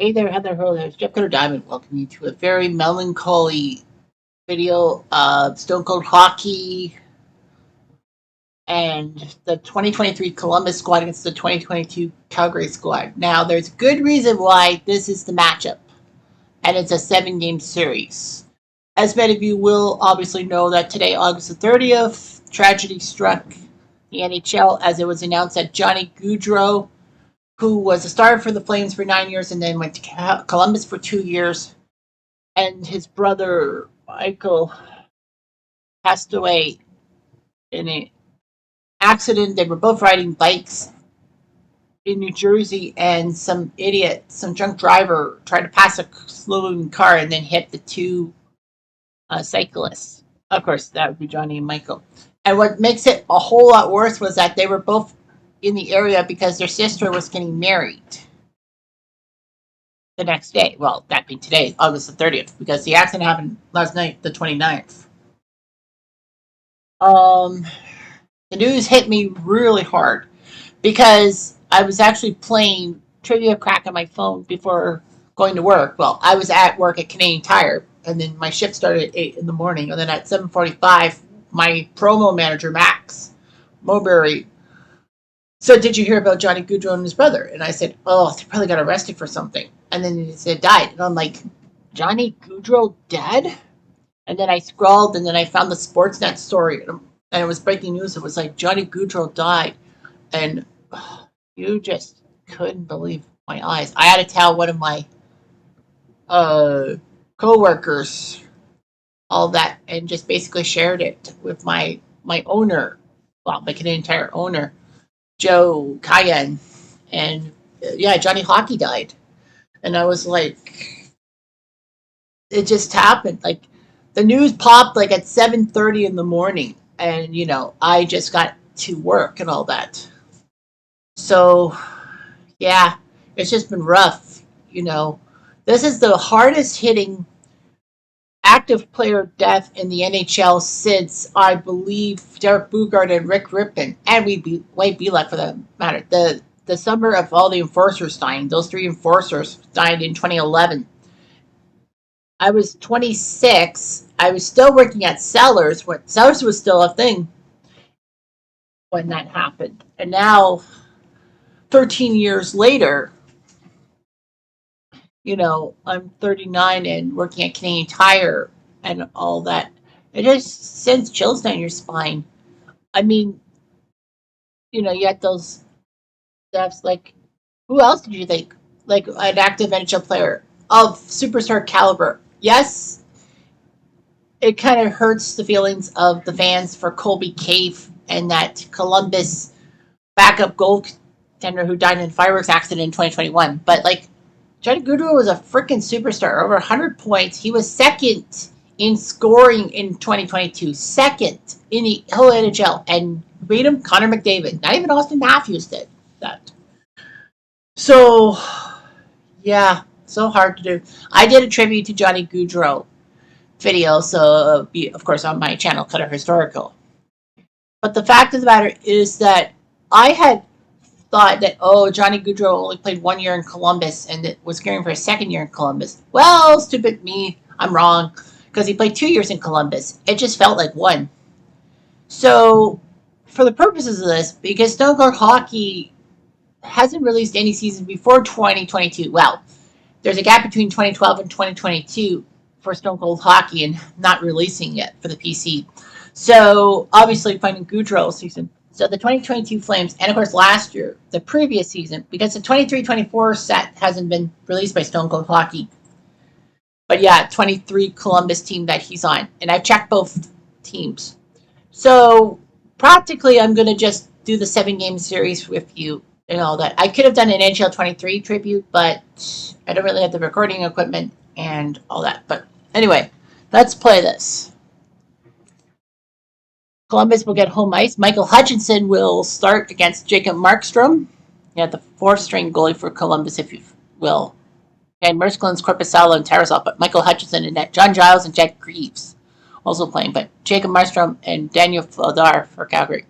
Hey there, Heather Hurley. It's Jeff Cutter Diamond. Welcome you to a very melancholy video of Stone Cold Hockey and the 2023 Columbus squad against the 2022 Calgary squad. Now, there's good reason why this is the matchup, and it's a 7-game series. As many of you will obviously know that today, August the 30th, tragedy struck the NHL as it was announced that Johnny Gaudreau, who was a starter for the Flames for 9 years and then went to Columbus for 2 years, and his brother Michael passed away in an accident. They were both riding bikes in New Jersey, and some idiot, some drunk driver, tried to pass a slow-moving car and then hit the two cyclists. Of course, that would be Johnny and Michael. And what makes it a whole lot worse was that they were both in the area because their sister was getting married the next day. Well, that being today, August the 30th, because the accident happened last night, the 29th. Um, the news hit me really hard because I was actually playing Trivia Crack on my phone before going to work. Well, I was at work at Canadian Tire, and then my shift started at 8 in the morning, and then at 7:45, my promo manager, Max Mowberry, said, "Did you hear about Johnny Gaudreau and his brother?" And I said, "Oh, they probably got arrested for something." And then he said, "Died." And I'm like, "Johnny Gaudreau dead?" And then I scrolled, and then I found the Sportsnet story, and it was breaking news. It was like, Johnny Gaudreau died. And you just couldn't believe my eyes. I had to tell one of my co-workers all that, and just basically shared it with my owner, well, my Canadian Tire owner, Joe Cayenne. And yeah, Johnny Hockey died. And I was like, it just happened. Like, the news popped like at 7:30 in the morning, and I just got to work and all that. So yeah, it's just been rough. This is the hardest hitting active player death in the NHL since, I believe, Derek Boogaard and Rick Rippon, and Wade Belak for that matter. The summer of all the enforcers dying, those three enforcers died in 2011. I was 26. I was still working at Sellers when Sellers was still a thing when that happened. And now, 13 years later, I'm 39 and working at Canadian Tire and all that. It just sends chills down your spine. I mean, you had those deaths. Like, who else did you think? Like, an active NHL player of superstar caliber. Yes, it kind of hurts the feelings of the fans for Colby Cave and that Columbus backup goaltender who died in a fireworks accident in 2021. But, like, Johnny Gaudreau was a freaking superstar. Over 100 points. He was second in scoring in 2022. Second in the whole NHL. And beat him, Connor McDavid. Not even Austin Matthews did that. So, yeah, so hard to do. I did a tribute to Johnny Gaudreau video, so of course on my channel, Cutter Historical. But the fact of the matter is that I had thought that, oh, Johnny Gaudreau only played 1 year in Columbus and it was caring for a second year in Columbus. Well, stupid me, I'm wrong, because he played 2 years in Columbus. It just felt like one. So, for the purposes of this, because Stone Cold Hockey hasn't released any season before 2022, well, there's a gap between 2012 and 2022 for Stone Cold Hockey and not releasing it for the PC. So, obviously, finding Gaudreau's season. So the 2022 Flames, and of course last year, the previous season, because the 23-24 set hasn't been released by Stone Cold Hockey. But yeah, 23 Columbus team that he's on. And I've checked both teams. So practically I'm going to just do the 7-game series with you and all that. I could have done an NHL 23 tribute, but I don't really have the recording equipment and all that. But anyway, let's play this. Columbus will get home ice. Michael Hutchinson will start against Jacob Markstrom. Yeah, the fourth-string goalie for Columbus, if you will. Okay, Mersklin's, Korpisalo, and Tarasov, but Michael Hutchinson and net. John Giles and Jack Greaves also playing, but Jacob Markstrom and Daniel Vladar for Calgary.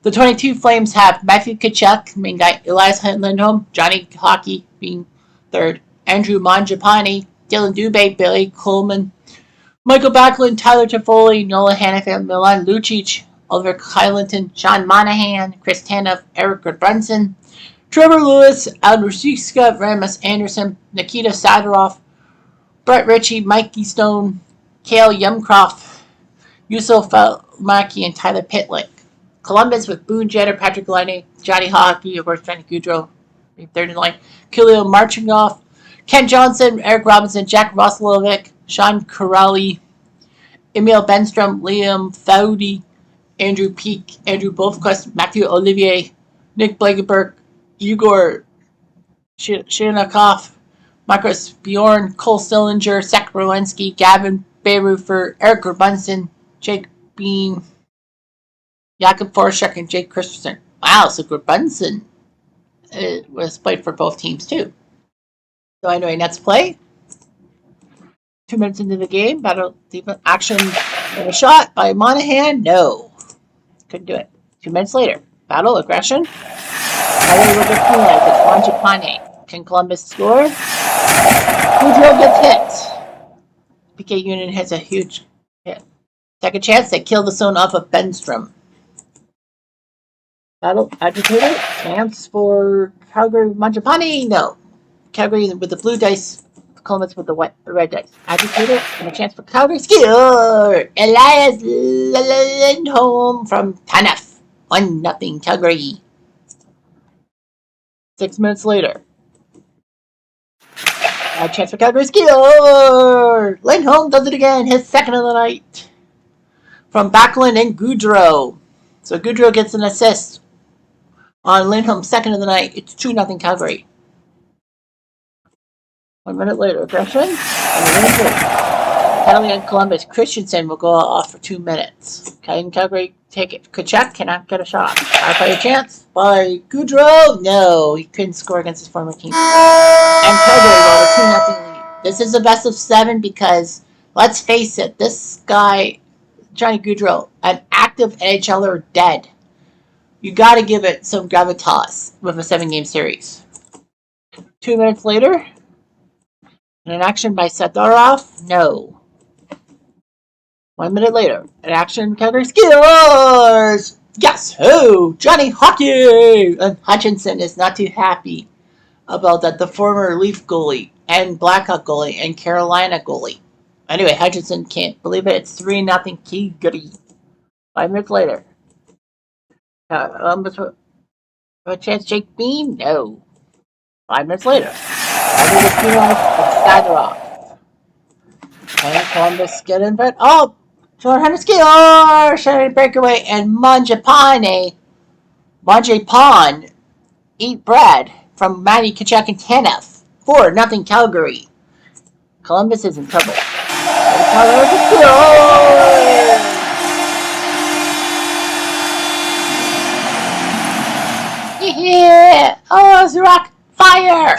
The 22 Flames have Matthew Tkachuk, main guy, Elias Lindholm, Johnny Hockey being third, Andrew Mangiapane, Dylan Dubé, Billy Coleman, Michael Backlund, Tyler Toffoli, Nolan Hannafin, Milan Lucic, Oliver Kylanton, Sean Monahan, Chris Tanev, Eric Goodbranson, Trevor Lewis, Aldersiska, Ramus Anderson, Nikita Sadorov, Brett Ritchie, Mikey Stone, Cale Yumcroft, Yusuf Maki, and Tyler Pitlick. Columbus with Boone Jenner, Patrick Laine, Johnny Hockey, of course, Johnny Gaudreau, third in line, Kirill Marchingoff, Ken Johnson, Eric Robinson, Jack Roslovic, Sean Corrali, Emil Benstrom, Liam Foudy, Andrew Peak, Andrew Bovquist, Matthew Olivier, Nick Blagenberg, Igor Shinakov, Marcus Bjorn, Cole Sillinger, Zach Rowensky, Gavin Bayrufer, Eric Bunsen, Jake Bean, Jakob Forshek, and Jake Christensen. Wow, so Bunsen was played for both teams too. So anyway, let's play. 2 minutes into the game, battle defense action and a shot by Monahan. No, couldn't do it. 2 minutes later, battle aggression. Tyler with the penalty. It's Mangiapane. Can Columbus score? Gaudreau gets hit. PK Union has a huge hit. Second chance, they kill the zone off of Benstrom. Battle agitator. Chance for Calgary Mangiapane. No. Calgary with the blue dice. Columbus with the red dice. Agitator. And a chance for Calgary. Score! Elias Lindholm from Tanev. 1-0 Calgary. 6 minutes later. A chance for Calgary. Score! Lindholm does it again. His second of the night. From Backlund and Gaudreau. So Gaudreau gets an assist on Lindholm's second of the night. It's 2-0 Calgary. 1 minute later, aggression. Penalty on Columbus. Christensen will go off for 2 minutes. Can Calgary take it? Kachuk cannot get a shot. By a chance by Gaudreau. No, he couldn't score against his former team. And Calgary will a 2-0 lead. This is a best of 7 because, let's face it, this guy, Johnny Gaudreau, an active NHLer, dead. You got to give it some gravitas with a 7-game series. 2 minutes later, an action by Sadorov. No. 1 minute later, an action. Calgary scores. Guess who? Johnny Hockey. And Hutchinson is not too happy about that. The former Leaf goalie and Blackhawk goalie and Carolina goalie. Anyway, Hutchinson can't believe it. It's 3-0 Calgary. 5 minutes later. A chance Jake Bean? No. 5 minutes later. Sadorov. And Columbus get in, but Jordan Henderson scores! Breakaway, and Mangiapane eat bread from Matty Tkachuk and Tanev. 4-0 Calgary. Columbus is in trouble. Yeah! Oh, Zurak! Fire!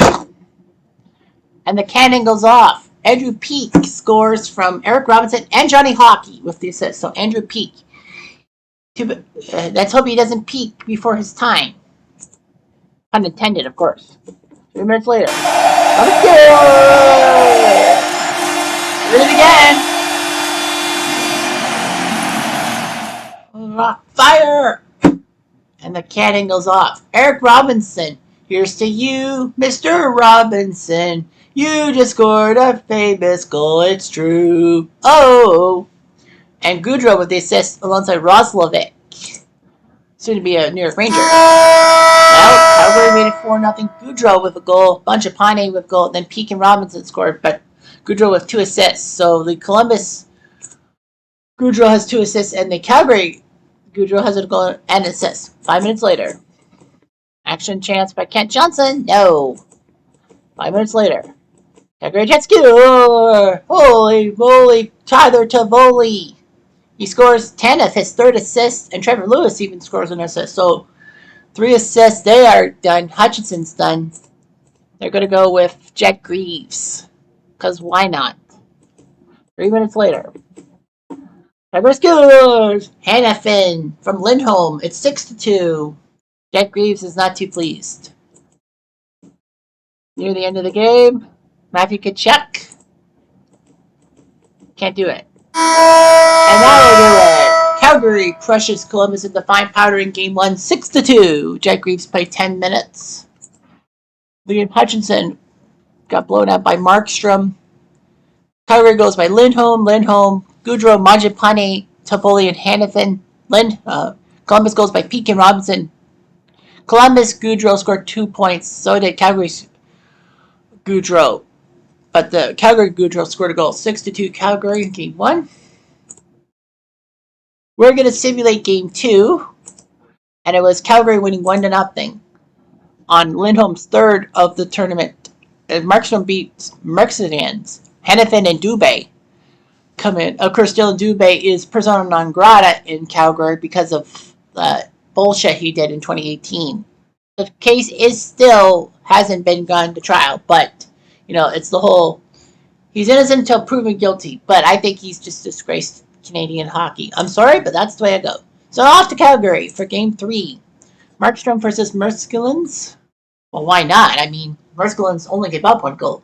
And the cannon goes off. Andrew Peak scores from Eric Robinson and Johnny Hockey with the assist. So Andrew Peak. Let's hope he doesn't peak before his time. Pun intended, of course. 3 minutes later. Do it again. Fire! And the cannon goes off. Eric Robinson. Here's to you, Mr. Robinson. You just scored a famous goal, it's true. Oh! And Gaudreau with the assist alongside Roslovic. Soon to be a New York Ranger. Now, Calgary made it 4-0. Gaudreau with a goal. Mangiapane with a goal. Then Peak and Robinson scored, but Gaudreau with 2 assists. So the Columbus Gaudreau has 2 assists, and the Calgary Gaudreau has a goal and assist. 5 minutes later. Action chance by Kent Johnson. No. 5 minutes later. Calgary jet score! Holy moly, Tyler Toffoli. He scores 10 of his 3rd assist, and Trevor Lewis even scores an assist. So 3 assists, they are done. Hutchinson's done. They're going to go with Jet Greaves. Because why not? 3 minutes later. Calgary scores! Hannafin from Lindholm. It's 6-2. Jet Greaves is not too pleased. Near the end of the game. Matthew Kachuk. Can't do it. And that'll do it. Calgary crushes Columbus in the fine powder in game 1, 6-2. Jack Reeves played 10 minutes. Liam Hutchinson got blown out by Markstrom. Calgary goes by Lindholm, Gaudreau, Mangiapane, Toffoli, and Hanifin. Columbus goes by Peake and Robinson. Columbus, Gaudreau scored 2 points. So did Calgary's Gaudreau. But the Calgary Gaudreau scored a goal. 6-2 Calgary in game 1. We're going to simulate game 2. And it was Calgary winning 1-0 on Lindholm's third of the tournament. And Markstrom beats Mercedes. Hanifin and Dubé come in. Of course, Dylan Dubé is persona non grata in Calgary because of the bullshit he did in 2018. The case hasn't been gone to trial, but it's the whole he's innocent until proven guilty. But I think he's just disgraced Canadian hockey. I'm sorry, but that's the way I go. So off to Calgary for game 3. Markstrom versus Merskilens. Well, why not? I mean, Merskilens only gave up 1 goal.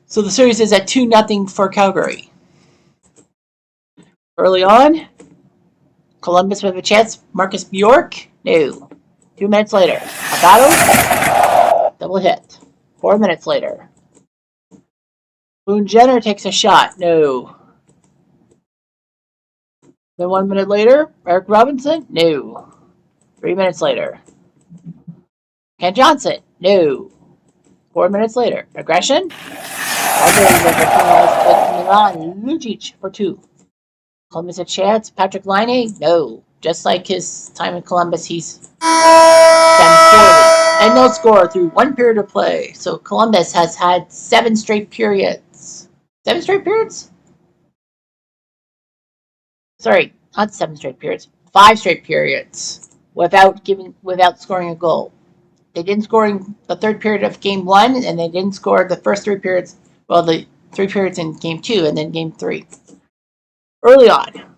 So the series is at 2-0 for Calgary. Early on, Columbus with a chance. Marcus Bjork? No. 2 minutes later, a battle, double hit. 4 minutes later, Boone Jenner takes a shot. No. Then 1 minute later, Eric Robinson? No. 3 minutes later, Ken Johnson? No. 4 minutes later, aggression? Milan Lucic for 2. Columbus a chance. Patrick Laine? No. Just like his time in Columbus, he's done poorly. And no score through 1 period of play. So Columbus has had 7 straight periods. 7 straight periods? Sorry, not 7 straight periods. 5 straight periods without scoring a goal. They didn't score in the third period of game 1, and they didn't score the first 3 periods. Well, the 3 periods in game 2 and then game 3. Early on,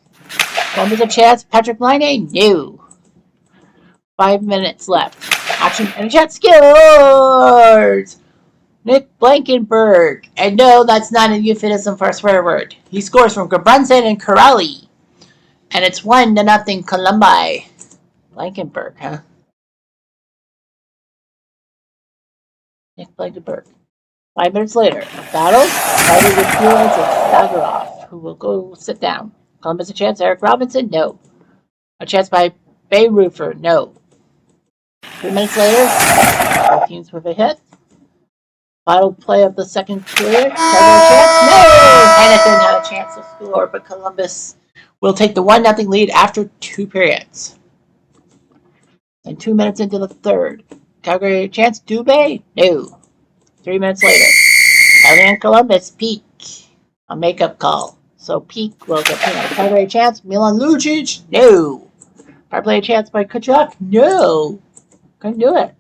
Columbus a chance. Patrick Laine? No. 5 minutes left. Action and a chance. Scores! Nick Blankenberg. And no, that's not a euphemism for a swear word. He scores from Gabranson and Corrali. And it's 1-0 Columbi. Blankenberg, huh? Nick Blankenberg. 5 minutes later, a battle. Fighting with Fields and Sagarov, who will go sit down. Columbus a chance. Eric Robinson? No. A chance by Bayrufer? No. 3 minutes later, both teams with a hit. Final play of the second period. Calgary chance? No! Hanifin had a chance to score, but Columbus will take the 1-0 lead after 2 periods. And 2 minutes into the third. Calgary chance? Dubé? No. 3 minutes later, Alien Columbus, Peake. A makeup call. So Peake will get Calgary chance. Milan Lucic? No. Power play chance by Kachuk? No. Couldn't do it.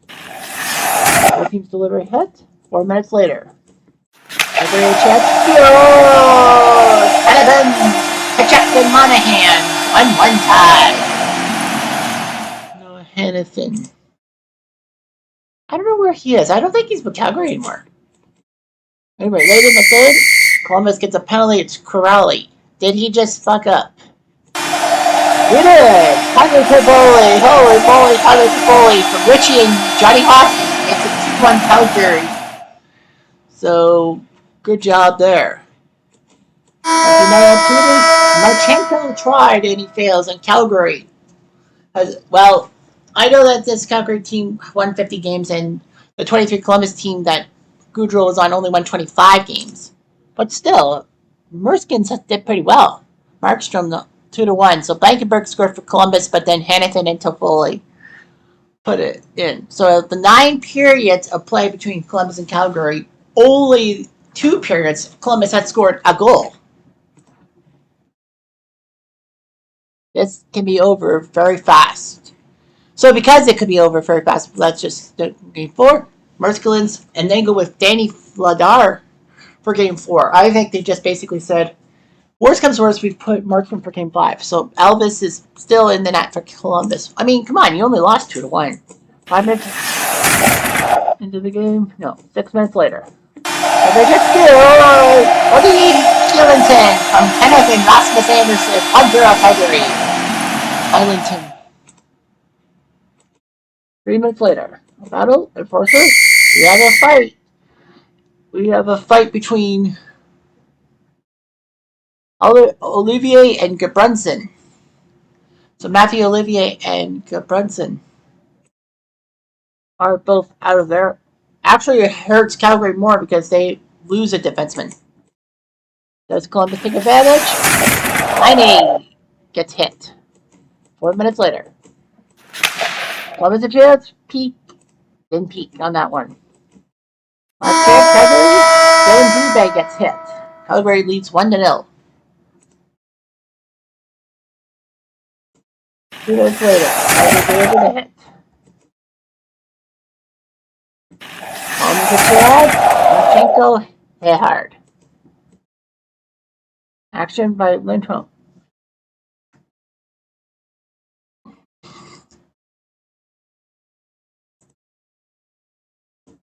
Both teams deliver a hit. 4 minutes later, Calgary chance. Scores! Hanifin, Kachuk, and Monahan. 1-1 tie. No, Hanifin. I don't know where he is. I don't think he's with Calgary anymore. Anyway, late in the third, Columbus gets a penalty. It's Corrali. Did he just fuck up? He did! Tyler Toffoli. Holy moly, Tyler Toffoli from Richie and Johnny Hockey. It's a 2-1 Calgary. So, good job there. Marchenko tried and he fails, and Calgary well, I know that this Calgary team won 50 games, and the 23 Columbus team that Gaudreau was on only won 25 games. But still, Merskins did pretty well. Markstrom 2-1. So Blankenberg scored for Columbus, but then Hanifin and Toffoli put it in. So the 9 periods of play between Columbus and Calgary, only 2 periods Columbus had scored a goal. This can be over very fast. So because it could be over very fast, let's just do game 4, Merskilens, and then go with Danny Vladar for game 4. I think they just basically said, worst comes to worst, we put Markstrom for game 5. So Elvis is still in the net for Columbus. I mean, come on, you only lost 2-1. 5 minutes into the game? No, 6 minutes later. Woody Killington from Kenneth and Rasmus Anderson, Honduras, Calgary. Arlington. 3 minutes later, a battle, enforcer. We have a fight. We have a fight between Olivier and Gabrunson. So Matthew Olivier and Gabrunson are both out of there. Actually, it hurts Calgary more because they lose a defenseman. Does Columbus take advantage? Liney gets hit. 4 minutes later. Columbus a chance. Peak. Didn't peak on that one. Last Calgary. Dylan Dubé gets hit. Calgary leads 1-0. 2 minutes later. Calgary delivers a hit. Columbus a chance. Marchenko hit hard. Action by Lindholm.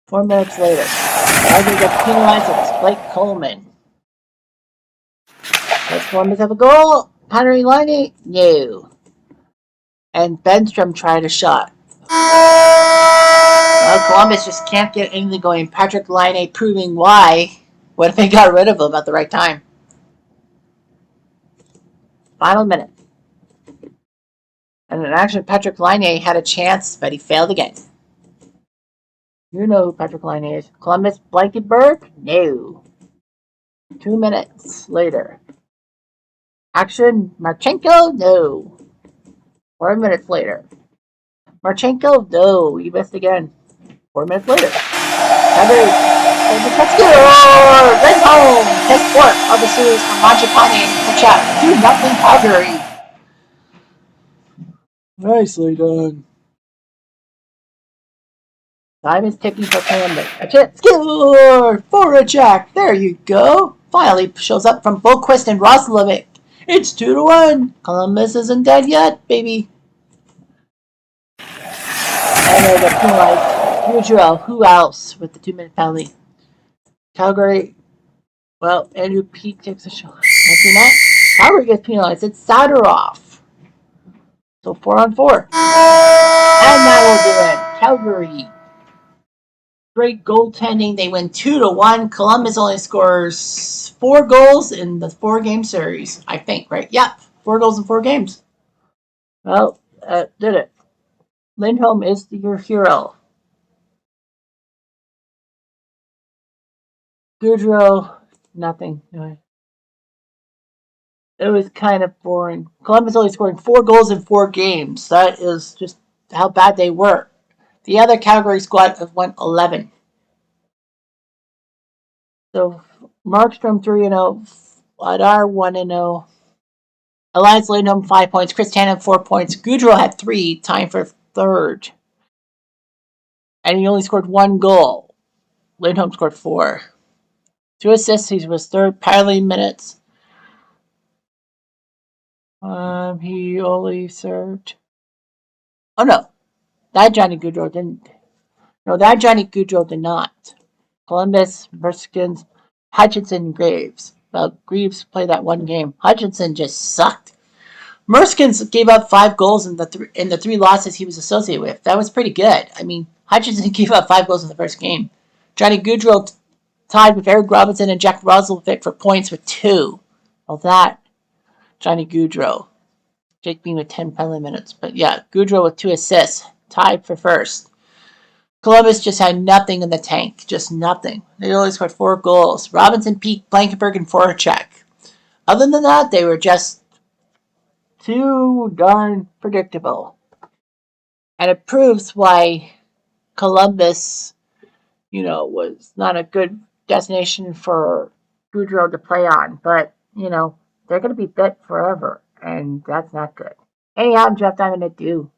Four minutes later, Calgary gets penalized with Blake Coleman. Does Columbus have a goal? Connery Liney? No. And Benstrom tried a shot. Well, Columbus just can't get anything going. Patrick Laine proving why. What if they got rid of him at the right time? Final minute. And in action, Patrick Laine had a chance, but he failed again. You know who Patrick Laine is. Columbus Blankenburg? No. 2 minutes later. Action, Marchenko? No. 4 minutes later. Marchenko? No. He missed again. 4 minutes later. Let's score! Lindholm! His fourth of the series from Mangiapane and Kachuk. 2-0 Calgary. Nicely done. Time is ticking for Columbus. A chance. Score! For a Jack. There you go. Finally shows up from Boquist and Roslovic. It's 2-1. Columbus isn't dead yet, baby. And they get penalized. Gaudreau, who else with the 2-minute penalty? Calgary. Well, Andrew Pete takes a shot. After that, Calgary gets penalized. It's Sadorov. So 4-on-4. And that will do it. Calgary. Great goaltending. They win 2-1. Columbus only scores 4 goals in the 4-game series, I think, right? Yep. 4 goals in 4 games. Well, did it. Lindholm is your hero. Gaudreau, nothing. It was kind of boring. Columbus only scoring 4 goals in 4 games. That is just how bad they were. The other Calgary squad have won 11. So Markstrom 3-0, Adar 1-0, Elias Lindholm 5 points, Chris Tannen 4 points, Gaudreau had 3, tying for third, and he only scored 1 goal. Lindholm scored 4, 2 assists. He was third. Penalty minutes. He only served. Oh no, that Johnny Gaudreau didn't. No, that Johnny Gaudreau did not. Columbus, Merskins, Hutchinson, Graves. Well, Graves played that 1 game. Hutchinson just sucked. Merskins gave up 5 goals in the 3 losses he was associated with. That was pretty good. I mean, Hutchinson gave up 5 goals in the first game. Johnny Gaudreau tied with Eric Robinson and Jack Roslovic for points with 2. Well, that Johnny Gaudreau. Jake Bean with 10 penalty minutes. But yeah, Gaudreau with 2 assists, tied for first. Columbus just had nothing in the tank. Just nothing. They only scored 4 goals. Robinson, Peak, Blankenburg, and Voracek. Other than that, they were just too darn predictable. And it proves why Columbus, was not a good destination for Gaudreau to play on. But, they're going to be bit forever. And that's not good. Anyhow, I'm Jeff Diamond at Do.